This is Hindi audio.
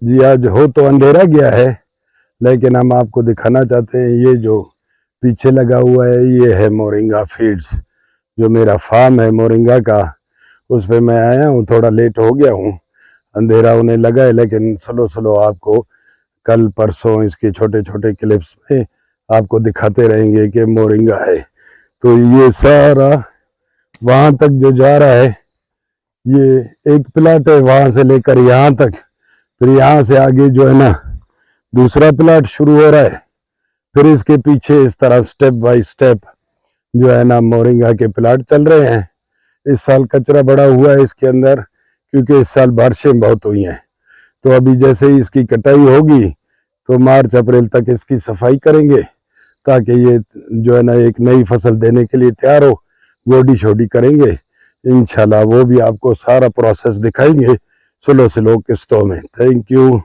जी आज हो तो अंधेरा गया है, लेकिन हम आपको दिखाना चाहते हैं। ये जो पीछे लगा हुआ है ये है मोरिंगा फीड्स, जो मेरा फार्म है मोरिंगा का, उस पे मैं आया हूँ। थोड़ा लेट हो गया हूँ, अंधेरा होने लगा है, लेकिन स्लो स्लो आपको कल परसों इसके छोटे छोटे क्लिप्स में आपको दिखाते रहेंगे कि मोरिंगा है। तो ये सारा वहां तक जो जा रहा है, ये एक प्लाट है, वहां से लेकर यहाँ तक, फिर यहाँ से आगे जो है ना दूसरा प्लाट शुरू हो रहा है। फिर इसके पीछे इस तरह स्टेप बाय स्टेप जो है ना मोरिंगा के प्लाट चल रहे हैं। इस साल कचरा बड़ा हुआ है इसके अंदर, क्योंकि इस साल बारिशें बहुत हुई हैं। तो अभी जैसे ही इसकी कटाई होगी तो मार्च अप्रैल तक इसकी सफाई करेंगे, ताकि ये जो है ना एक नई फसल देने के लिए तैयार हो। गोडी शोडी करेंगे इंशाल्लाह, वो भी आपको सारा प्रोसेस दिखाएंगे स्लो स्लो किस्तों में। Thank you.